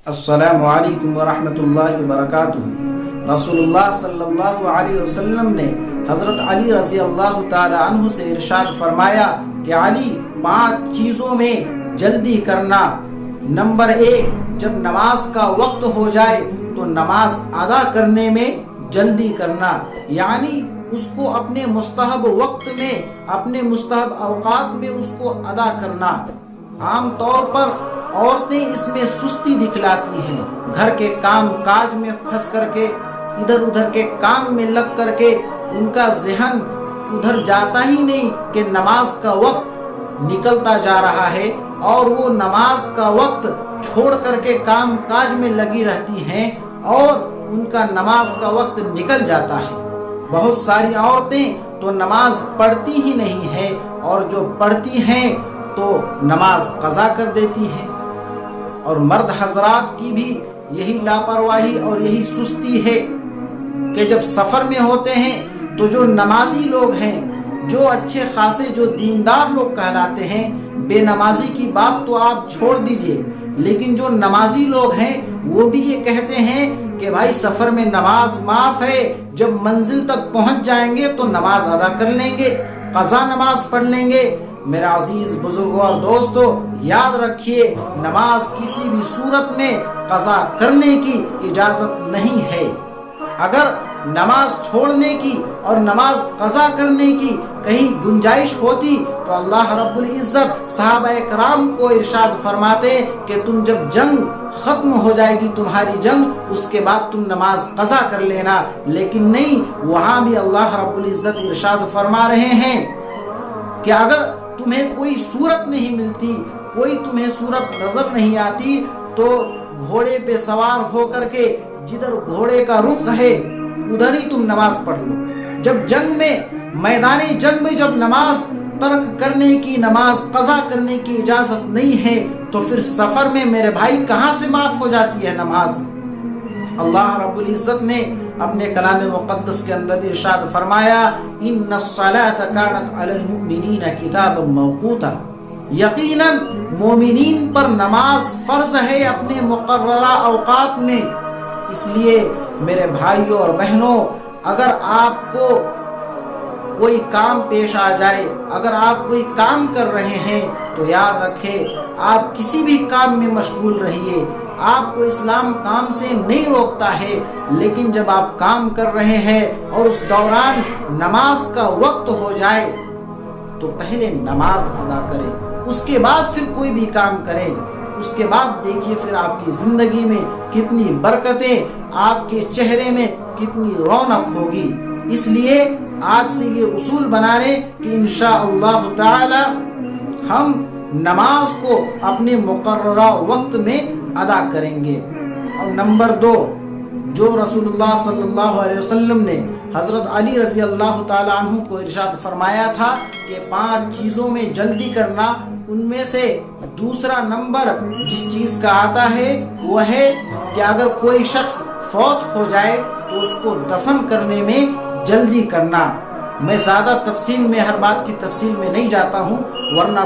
السلام علیکم ورحمۃ اللہ وبرکاتہ۔ رسول اللہ صلی اللہ علیہ وسلم نے حضرت علی رضی اللہ تعالی عنہ سے ارشاد فرمایا کہ علی 5 چیزوں میں جلدی کرنا۔ نمبر 1، جب نماز کا وقت ہو جائے تو نماز ادا کرنے میں جلدی کرنا، یعنی اس کو اپنے مستحب وقت میں، اپنے مستحب اوقات میں اس کو ادا کرنا۔ عام طور پر عورتیں اس میں سستی دکھلاتی ہیں، گھر کے کام کاج میں پھنس کر کے، ادھر ادھر کے کام میں لگ کر کے ان کا ذہن ادھر جاتا ہی نہیں کہ نماز کا وقت نکلتا جا رہا ہے، اور وہ نماز کا وقت چھوڑ کر کے کام کاج میں لگی رہتی ہیں اور ان کا نماز کا وقت نکل جاتا ہے۔ بہت ساری عورتیں تو نماز پڑھتی ہی نہیں ہیں، اور جو پڑھتی ہیں تو نماز قضا کر دیتی ہیں۔ اور مرد حضرات کی بھی یہی لاپرواہی اور یہی سستی ہے کہ جب سفر میں ہوتے ہیں تو جو نمازی لوگ ہیں، جو اچھے خاصے جو دیندار لوگ کہلاتے ہیں، بے نمازی کی بات تو آپ چھوڑ دیجئے، لیکن جو نمازی لوگ ہیں وہ بھی یہ کہتے ہیں کہ بھائی سفر میں نماز معاف ہے، جب منزل تک پہنچ جائیں گے تو نماز ادا کر لیں گے، قضا نماز پڑھ لیں گے۔ میرے عزیز بزرگوں اور دوستو، یاد رکھیے، نماز کسی بھی صورت میں قضا کرنے کی اجازت نہیں ہے۔ اگر نماز چھوڑنے کی اور نماز قضا کرنے کی کہیں گنجائش ہوتی تو اللہ رب العزت صحابہ کرام کو ارشاد فرماتے کہ تم جب جنگ ختم ہو جائے گی، تمہاری جنگ، اس کے بعد تم نماز قضا کر لینا، لیکن نہیں، وہاں بھی اللہ رب العزت ارشاد فرما رہے ہیں کہ اگر تمہیں کوئی صورت نہیں ملتی، کوئی تمہیں صورت نظر نہیں آتی، تو گھوڑے پہ سوار ہو کر کے جدھر گھوڑے کا رخ ہے ادھر ہی تم نماز پڑھ لو۔ جب جنگ میں، میدان جنگ میں جب نماز ترک کرنے کی، نماز قضا کرنے کی اجازت نہیں ہے تو پھر سفر میں میرے بھائی کہاں سے معاف ہو جاتی ہے نماز؟ اللہ رب العزت نے اپنے کلام مقدس کے اندر ارشاد فرمایا، ان الصلاۃ کانت علی المؤمنین کتابا موقوتا، یقیناً مومنین پر نماز فرض ہے اپنے مقررہ اوقات میں۔ اس لیے میرے بھائیوں اور بہنوں، اگر آپ کو کوئی کام پیش آ جائے، اگر آپ کوئی کام کر رہے ہیں تو یاد رکھیں، آپ کسی بھی کام میں مشغول رہیے، آپ کو اسلام کام سے نہیں روکتا ہے، لیکن جب آپ کام کر رہے ہیں اور اس دوران نماز کا وقت ہو جائے تو پہلے نماز ادا کریں، اس کے بعد پھر کوئی بھی کام کریں۔ اس کے بعد دیکھیے پھر آپ کی زندگی میں کتنی برکتیں، آپ کے چہرے میں کتنی رونق ہوگی۔ اس لیے آج سے یہ اصول بنا لیں کہ انشاءاللہ تعالی ہم نماز کو اپنے مقررہ وقت میں ادا کریں گے۔ اور نمبر 2، جو رسول اللہ صلی اللہ علیہ وسلم نے حضرت علی رضی اللہ تعالی عنہ کو ارشاد فرمایا تھا کہ 5 چیزوں میں جلدی کرنا، ان میں سے دوسرا نمبر جس چیز کا آتا ہے وہ ہے کہ اگر کوئی شخص فوت ہو جائے تو اس کو دفن کرنے میں جلدی کرنا۔ میں زیادہ تفصیل میں، ہر بات کی تفصیل میں نہیں جاتا ہوں ورنہ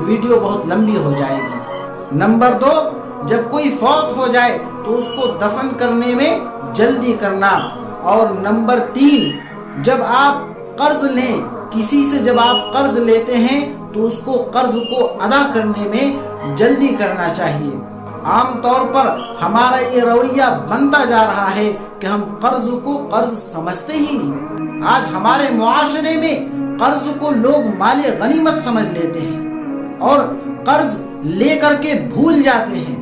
ویڈیو بہت لمبی ہو جائے گی۔ نمبر 2، جب کوئی فوت ہو جائے تو اس کو دفن کرنے میں جلدی کرنا۔ اور نمبر 3، جب آپ قرض لیں، کسی سے جب آپ قرض لیتے ہیں تو اس کو قرض کو ادا کرنے میں جلدی کرنا چاہیے۔ عام طور پر ہمارا یہ رویہ بنتا جا رہا ہے کہ ہم قرض کو قرض سمجھتے ہی نہیں۔ آج ہمارے معاشرے میں قرض کو لوگ مال غنیمت سمجھ لیتے ہیں اور قرض لے کر کے بھول جاتے ہیں۔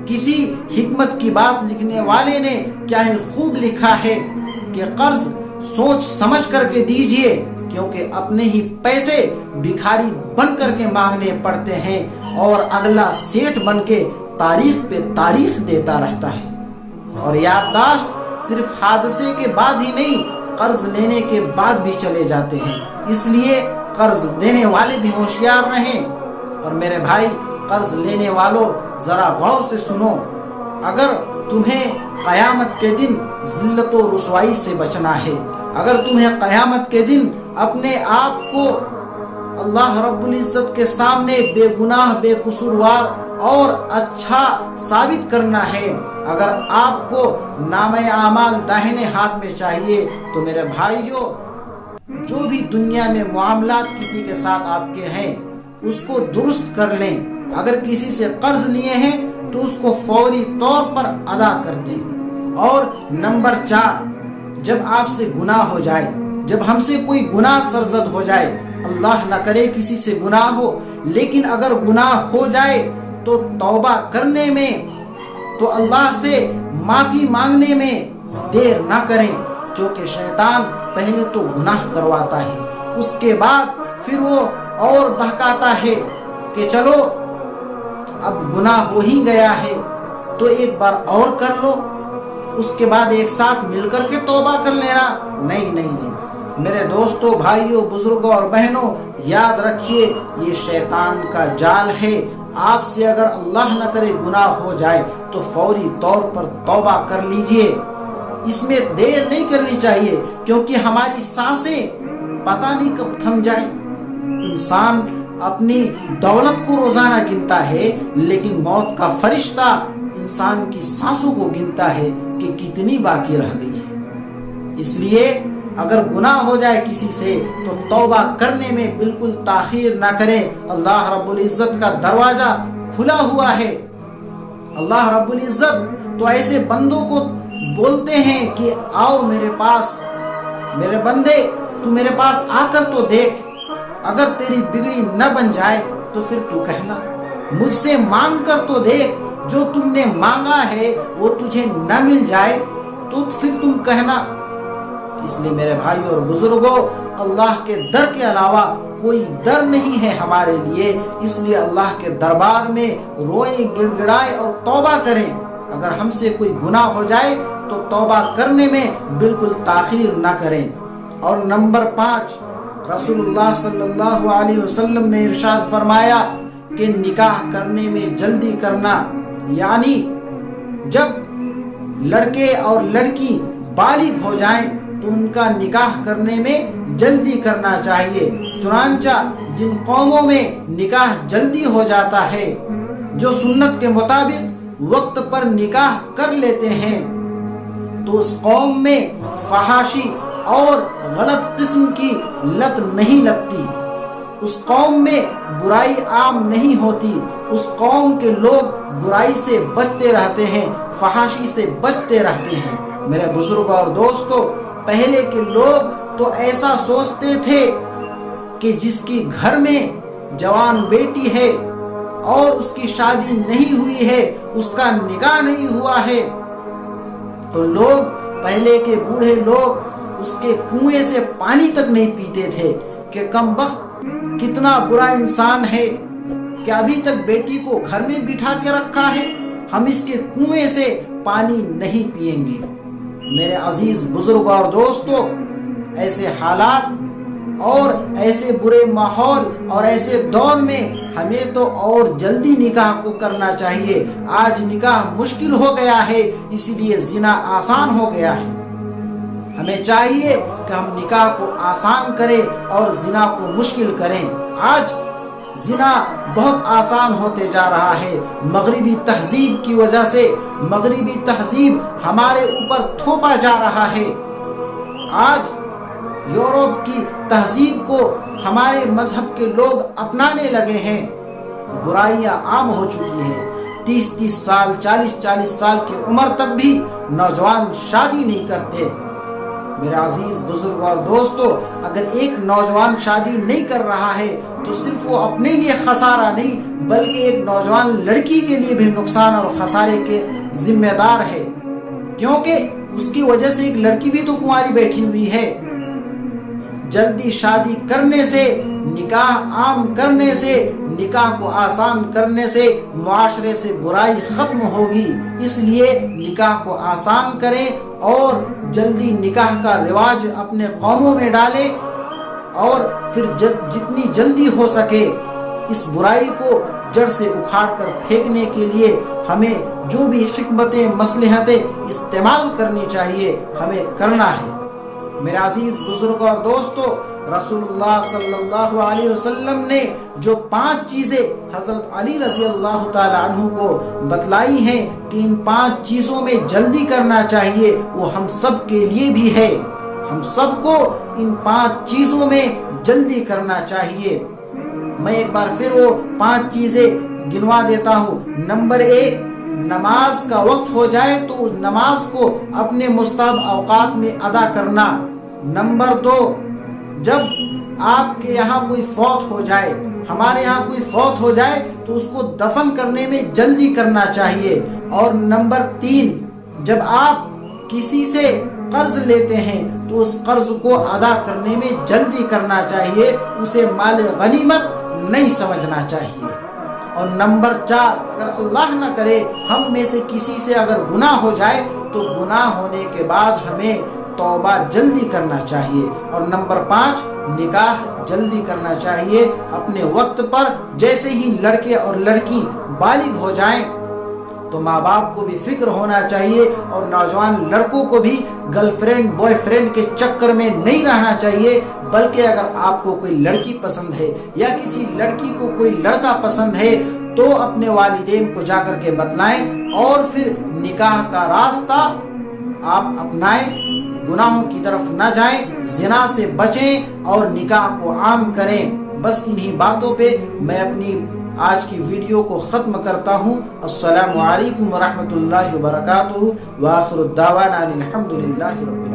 کسی حکمت کی بات لکھنے والے نے کیا ہی خوب لکھا ہے کہ قرض سوچ سمجھ کر کے دیجئے، کیونکہ اپنے ہی پیسے بھکاری بن کر کے مانگنے پڑتے ہیں اور اگلا سیٹ بن کے تاریخ پہ تاریخ دیتا رہتا ہے۔ اور یادداشت صرف حادثے کے بعد ہی نہیں، قرض لینے کے بعد بھی چلے جاتے ہیں۔ اس لیے قرض دینے والے بھی ہوشیار رہیں۔ اور میرے بھائی، قرض لینے والوں ذرا غور سے سنو، اگر تمہیں قیامت کے دن ذلت و رسوائی سے بچنا ہے، اگر تمہیں قیامت کے دن اپنے آپ کو اللہ رب العزت کے سامنے بے گناہ بے قصوروار اور اچھا ثابت کرنا ہے۔ اگر آپ کو نامہ اعمال داہنے ہاتھ میں چاہیے تو میرے بھائیوں، جو بھی دنیا میں معاملات کسی کے ساتھ آپ کے ہیں اس کو درست کر لیں۔ اگر کسی سے قرض لیے ہیں تو اس کو فوری طور پر ادا کر دیں۔ اور نمبر 4، جب آپ سے گناہ ہو جائے، جب ہم سے کوئی گناہ سرزد ہو جائے، اللہ نہ کرے کسی سے گناہ ہو، لیکن اگر گناہ ہو جائے تو توبہ کرنے میں، تو اللہ سے معافی مانگنے میں دیر نہ کریں، کیونکہ شیطان پہلے تو گناہ کرواتا ہے، اس کے بعد پھر وہ اور بہکاتا ہے کہ چلو اب گناہ ہو ہی گیا ہے تو ایک بار اور کر لو، اس کے بعد ایک ساتھ مل کر کے توبہ کر لینا۔ نہیں نہیں نہیں، میرے دوستوں، بھائیوں، بزرگوں اور بہنوں، یاد رکھیے یہ شیطان کا جال ہے۔ آپ سے اگر اللہ نہ کرے گناہ ہو جائے تو فوری طور پر توبہ کر لیجئے، اس میں دیر نہیں کرنی چاہیے، کیونکہ ہماری سانسیں پتہ نہیں کب تھم جائیں۔ انسان اپنی دولت کو روزانہ گنتا ہے، لیکن موت کا فرشتہ انسان کی سانسوں کو گنتا ہے کہ کتنی باقی رہ گئی ہے۔ اس لیے اگر گناہ ہو جائے کسی سے تو توبہ کرنے میں بالکل تاخیر نہ کریں۔ اللہ رب العزت کا دروازہ کھلا ہوا ہے۔ اللہ رب العزت تو ایسے بندوں کو بولتے ہیں کہ آؤ میرے پاس، میرے بندے تو میرے پاس آ کر تو دیکھ، اگر تیری بگڑی نہ بن جائے تو پھر تو کہنا، مجھ سے مانگ کر تو دیکھ، جو تم نے مانگا ہے وہ تجھے نہ مل جائے تو پھر تم کہنا۔ اس لیے میرے بھائی اور بزرگوں، اللہ کے در کے علاوہ کوئی در نہیں ہے ہمارے لیے، اس لیے اللہ کے دربار میں روئیں، گڑ گڑائیں اور توبہ کریں۔ اگر ہم سے کوئی گناہ ہو جائے تو توبہ کرنے میں بالکل تاخیر نہ کریں۔ اور نمبر 5، رسول اللہ صلی اللہ علیہ وسلم نے ارشاد فرمایا کہ نکاح کرنے میں جلدی کرنا، یعنی جب لڑکے اور لڑکی بالغ ہو جائیں تو ان کا نکاح کرنے میں جلدی کرنا چاہیے۔ چنانچہ جن قوموں میں نکاح جلدی ہو جاتا ہے، جو سنت کے مطابق وقت پر نکاح کر لیتے ہیں، تو اس قوم میں فحاشی اور غلط قسم کی لت نہیں لگتی، اس قوم میں برائی عام نہیں ہوتی، اس قوم کے لوگ برائی سے بچتے رہتے ہیں، فحاشی سے بچتے رہتے ہیں۔ میرے بزرگوں اور دوستو، پہلے کے لوگ تو ایسا سوچتے تھے کہ جس کی گھر میں جوان بیٹی ہے اور اس کی شادی نہیں ہوئی ہے، اس کا نکاح نہیں ہوا ہے، تو لوگ، پہلے کے بوڑھے لوگ اس کے کنویں سے پانی تک نہیں پیتے تھے کہ کم بخت کتنا برا انسان ہے کہ ابھی تک بیٹی کو گھر میں بٹھا کے رکھا ہے، ہم اس کے کنویں سے پانی نہیں پیئیں گے۔ میرے عزیز بزرگ اور دوستو، ایسے حالات اور ایسے برے ماحول اور ایسے دور میں ہمیں تو اور جلدی نکاح کو کرنا چاہیے۔ آج نکاح مشکل ہو گیا ہے، اسی لیے زنا آسان ہو گیا ہے۔ ہمیں چاہیے کہ ہم نکاح کو آسان کریں اور زنا کو مشکل کریں۔ آج زنا بہت آسان ہوتے جا رہا ہے، مغربی تہذیب کی وجہ سے۔ مغربی تہذیب ہمارے اوپر تھوپا جا رہا ہے۔ آج یورپ کی تہذیب کو ہمارے مذہب کے لوگ اپنانے لگے ہیں، برائیاں عام ہو چکی ہیں۔ 30 سال، 40 سال کی عمر تک بھی نوجوان شادی نہیں کرتے۔ میرے عزیز بزرگ اور دوستو، اگر ایک نوجوان شادی نہیں کر رہا ہے تو صرف وہ اپنے لیے خسارہ نہیں، بلکہ ایک نوجوان لڑکی کے لیے بھی نقصان اور خسارے کے ذمہ دار ہے، کیونکہ اس کی وجہ سے ایک لڑکی بھی تو کنواری بیٹھی ہوئی ہے۔ جلدی شادی کرنے سے، نکاح عام کرنے سے، نکاح کو آسان کرنے سے معاشرے سے برائی ختم ہوگی۔ اس لیے نکاح کو آسان کریں اور جلدی نکاح کا رواج اپنے قوموں میں ڈالیں، اور پھر جتنی جلدی ہو سکے اس برائی کو جڑ سے اکھاڑ کر پھینکنے کے لیے ہمیں جو بھی حکمتیں، مصلحتیں استعمال کرنی چاہیے، ہمیں کرنا ہے۔ میرے عزیز بزرگ اور دوستو، رسولullah صلی اللہ علیہ وسلم نے جو 5 چیزیں حضرت علی رضی اللہ تعالی عنہ کو بتلائی ہیں کہ ان 5 چیزوں میں جلدی کرنا چاہیے، وہ ہم سب کے لیے بھی ہے۔ ہم سب کو ان 5 چیزوں میں جلدی کرنا چاہیے۔ میں ایک بار پھر وہ 5 چیزیں گنوا دیتا ہوں۔ نمبر 1، نماز کا وقت ہو جائے تو اس نماز کو اپنے مستحب اوقات میں ادا کرنا۔ نمبر 2، جب آپ کے یہاں کوئی فوت ہو جائے، ہمارے یہاں کوئی فوت ہو جائے تو اس کو دفن کرنے میں جلدی کرنا چاہیے۔ اور نمبر 3، جب آپ کسی سے قرض لیتے ہیں تو اس قرض کو ادا کرنے میں جلدی کرنا چاہیے، اسے مال غنیمت نہیں سمجھنا چاہیے۔ اور نمبر 4، اگر اللہ نہ کرے ہم میں سے کسی سے اگر گناہ ہو جائے تو گناہ ہونے کے بعد ہمیں توبہ جلدی کرنا چاہیے۔ اور نمبر 5، نکاح جلدی کرنا چاہیے اپنے وقت پر۔ جیسے ہی لڑکے اور لڑکی بالغ ہو جائیں تو ماں باپ کو بھی فکر ہونا چاہیے، اور نوجوان لڑکوں کو بھی گرل فرینڈ بوائے فرینڈ کے چکر میں نہیں رہنا چاہیے، بلکہ اگر آپ کو کوئی لڑکی پسند ہے یا کسی لڑکی کو کوئی لڑکا پسند ہے تو اپنے والدین کو جا کر کے بتلائیں، اور پھر نکاح کا راستہ آپ اپنائیں، گناہوں کی طرف نہ جائیں، زنا سے بچیں اور نکاح کو عام کریں۔ بس انہی باتوں پہ میں اپنی آج کی ویڈیو کو ختم کرتا ہوں۔ السلام علیکم ورحمۃ اللہ وبرکاتہ، وآخر الدعوانا الحمد للہ رب العالمین۔